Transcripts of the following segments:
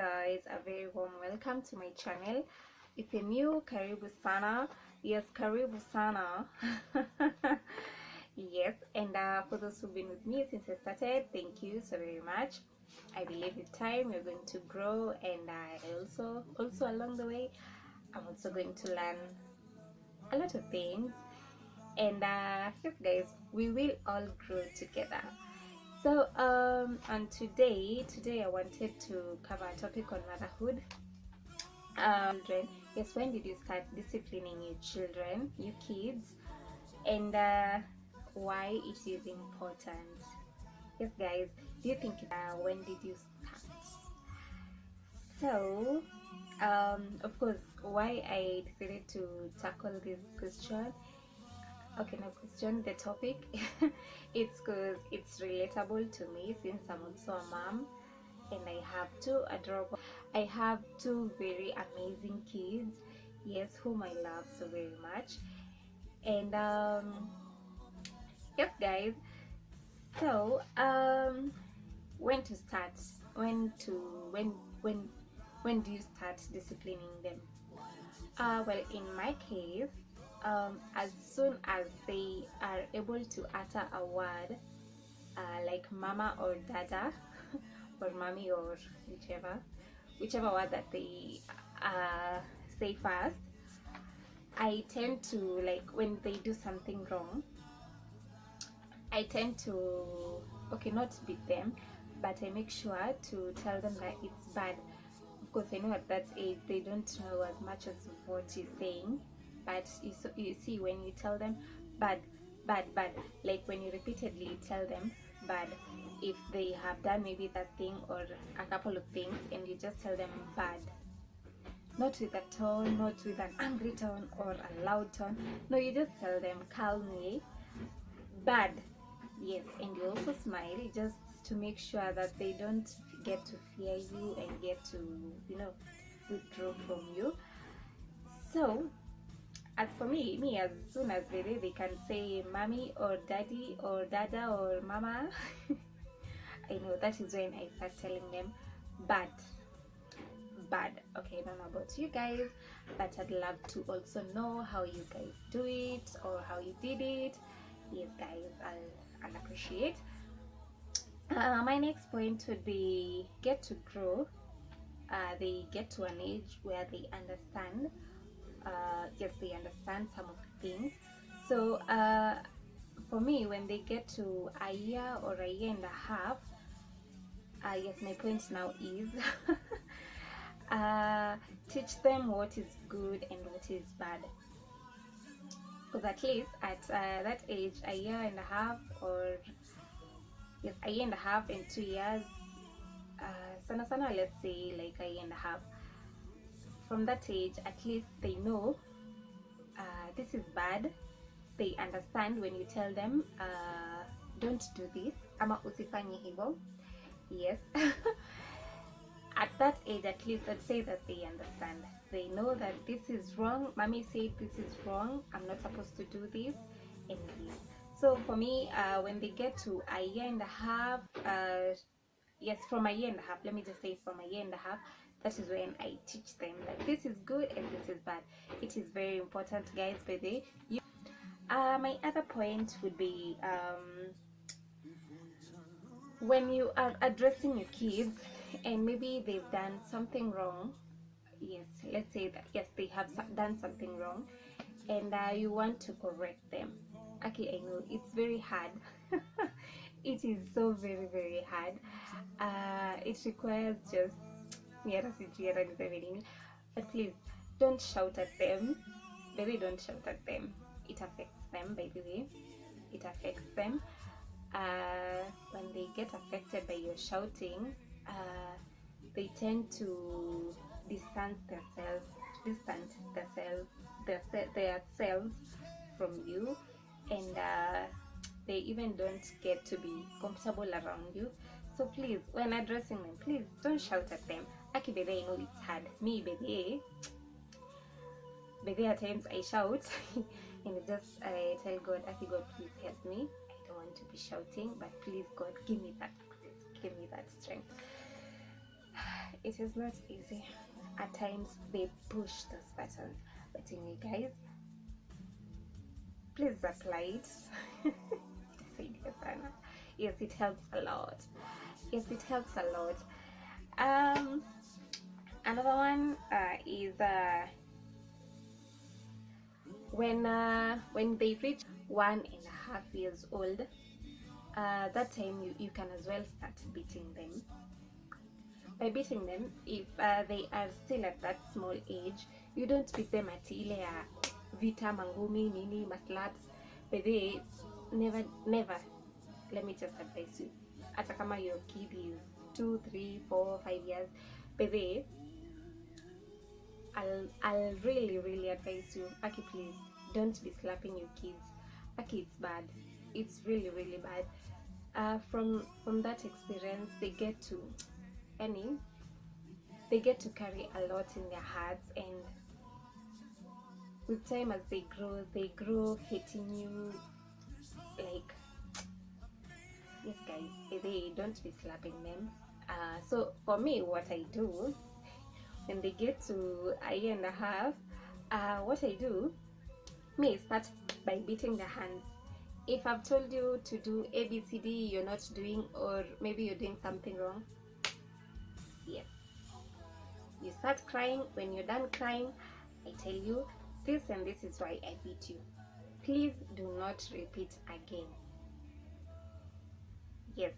guys, a very warm welcome to my channel. If you're new, karibu sana. Yes, karibu sana. Yes, and for those who've been with me since I started, thank you so very much. I believe with time you're going to grow, and I also along the way I'm also going to learn a lot of things. And yes guys, we will all grow together. So and today I wanted to cover a topic on motherhood. Children, yes, when did you start disciplining your children, your kids, and why it is important? Yes guys, do you think when did you start? So of course, why I decided to tackle this question, okay, no question, the topic, it's because it's relatable to me since I'm also a mom, and I have two very amazing kids, yes, whom I love so very much. And yes guys, so when to start, when do you start disciplining them? Well, in my case, as soon as they are able to utter a word, like mama or dada, or mommy, or whichever word that they say first, I tend to, like, when they do something wrong, I tend to, okay, not beat them, but I make sure to tell them that it's bad. Of course, I know at that age they don't know as much as what you're saying, but you see, when you tell them bad, bad, like when you repeatedly tell them bad, if they have done maybe that thing or a couple of things, and you just tell them bad, not with a tone, not with an angry tone or a loud tone, no, you just tell them calmly bad, yes, and you also smile just to make sure that they don't get to fear you and get to, withdraw from you. So as for me, as soon as they can say mommy or daddy or dada or mama, I know that is when I start telling them bad. Okay, I don't know about you guys, but I'd love to also know how you guys do it or how you did it. Yes guys, I'll appreciate. My next point would be get to grow. They get to an age where they understand, yes, they understand some of the things. So for me, when they get to a year or a year and a half, yes, my point now is teach them what is good and what is bad, because at least at that age, a year and a half, or yes, a year and a half and 2 years, sana, let's say like a year and a half, from that age at least they know this is bad. They understand when you tell them don't do this, ama usifanye hivo, yes. At that age, at least, I'd say that they understand. They know that this is wrong. Mommy said this is wrong. I'm not supposed to do this and this. So for me, when they get to a year and a half, yes, from a year and a half, let me just say from a year and a half, that is when I teach them that this is good and this is bad. It is very important, guys, by the way. My other point would be when you are addressing your kids and maybe they've done something wrong, yes, let's say that yes, they have done something wrong, and you want to correct them. Okay, I know it's very hard. It is so very, very hard. It requires just, but please don't shout at them. Baby, don't shout at them. It affects them, by the way. It affects them. When they get affected by your shouting, they tend to distance themselves from you, and they even don't get to be comfortable around you. So please, when addressing them, please don't shout at them. Aki bebe, I know it's hard. Me bebe at times I shout and I tell God, Aki, God, please help me. I don't want to be shouting, but please God, give me that strength. it is not easy. At times they push those buttons, but anyway guys, please apply it. Yes, it helps a lot. Yes, it helps a lot. Another one is when they reach 1.5 years old, that time you can as well start beating them. By beating them, if they are still at that small age, you don't beat them at ile ya vita mangumi nini maslaps, but they never, let me just advise you, hata kama your kid is 2, 3, 4, 5 years, but they, I'll really advise you, Aki, please don't be slapping your kids. Aki, it's bad. It's really bad. From that experience, they get to carry a lot in their hearts, and with time as they grow hating you. Like, yes guys, they don't be slapping them. So for me, what I do when they get to a year and a half, what I do, me start by beating their hands. If I've told you to do ABCD, you're not doing, or maybe you're doing something wrong, yes, you start crying. When you're done crying, I tell you this and this is why I beat you. Please do not repeat again. Yes.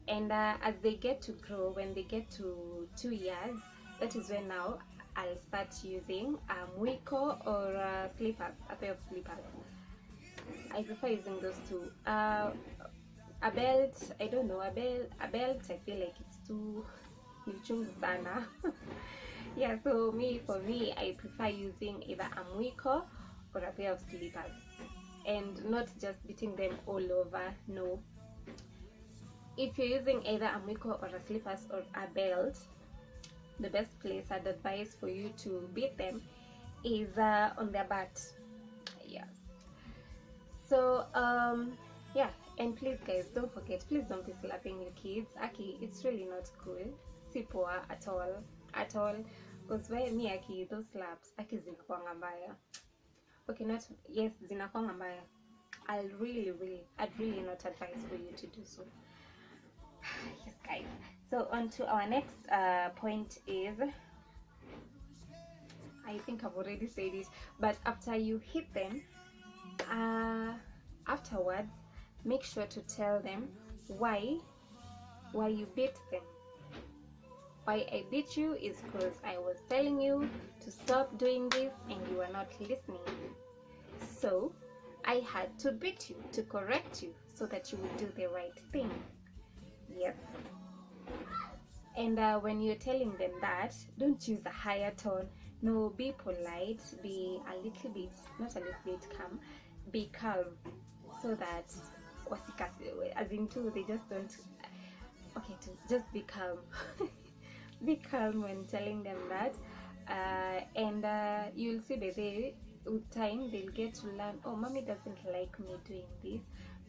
And as they get to grow, when they get to 2 years, that is when now I'll start using mwiko or slippers, a pair of slippers. I prefer using those two. A belt, I don't know, a belt I feel like it's too nichungu sana. Yeah, so for me, I prefer using either a mwiko or a pair of slippers, and not just beating them all over. No. If you're using either a mwiko or a slippers or a belt, the best place I'd advise for you to beat them is on their butt. Yes. So yeah, and please guys, don't forget, please don't be slapping your kids. Aki, it's really not cool. Si poa at all. Because when me Aki, those slaps, Aki zinakuanga mbaya. Okay, not, yes, zinakuanga mbaya. I'd really not advise for you to do so. Yes guys, so on to our next point is, I think I've already said it, but after you hit them, afterwards make sure to tell them why you beat them. Why I beat you is because I was telling you to stop doing this and you are not listening. So I had to beat you to correct you so that you would do the right thing. Yes. And when you're telling them that, don't use a higher tone. No, be polite, be a little bit, not a little bit calm, be calm, so that as in two, they just don't. Okay, just be calm. Be calm when telling them that, and you'll see that with time they'll get to learn. Oh, mommy doesn't like me doing this.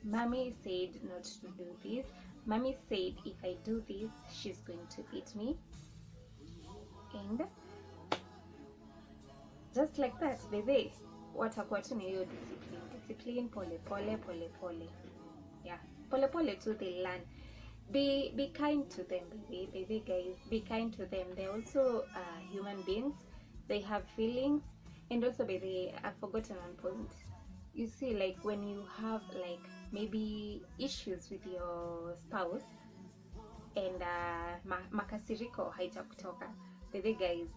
Mommy said not to do this. Mommy said if I do this, she's going to beat me. And just like that, baby, watakuwa tu ni hiyo discipline, pole. Yeah, pole too, they learn. Be kind to them, baby guys. Be kind to them. They're also human beings. They have feelings. And also, baby, I've forgotten one point. You see, like when you have like maybe issues with your spouse and makasiriko haitakutoka, baby guys,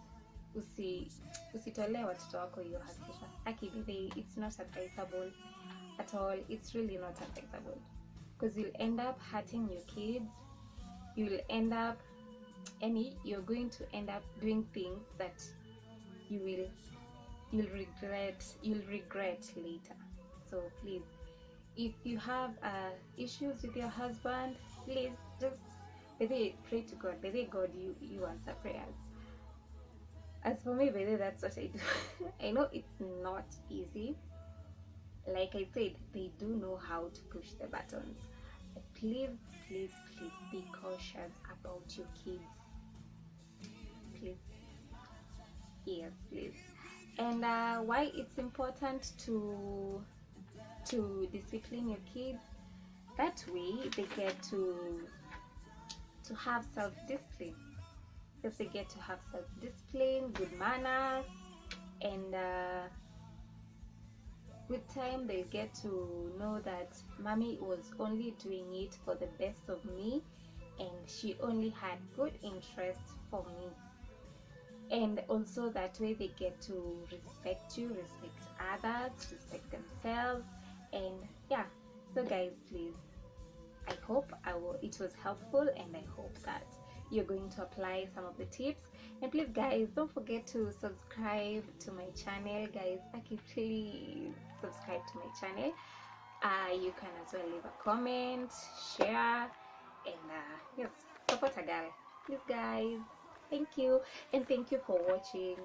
usitolee watoto wako hiyo hasira. Aki, baby, it's not advisable at all. It's really not advisable, because you'll end up hurting your kids. You're going to end up doing things that you'll regret later. So please, if you have issues with your husband, please just pray to God. God, you answer prayers. As for me, that's what I do. I know it's not easy. Like I said, they do know how to push the buttons. But please be cautious about your kids. please. Yes, please. And why it's important to discipline your kids, that way they get to have self-discipline. Because they get to have self-discipline, good manners, and with time they'll get to know that mommy was only doing it for the best of me, and she only had good interest for me. And also that way they get to respect you, respect others, respect themselves. And yeah, so guys, please, I hope it was helpful, and I hope that you're going to apply some of the tips. And please guys, don't forget to subscribe to my channel. Guys, please subscribe to my channel. You can as well leave a comment, share, and yes, support a girl, please guys. Thank you, and thank you for watching.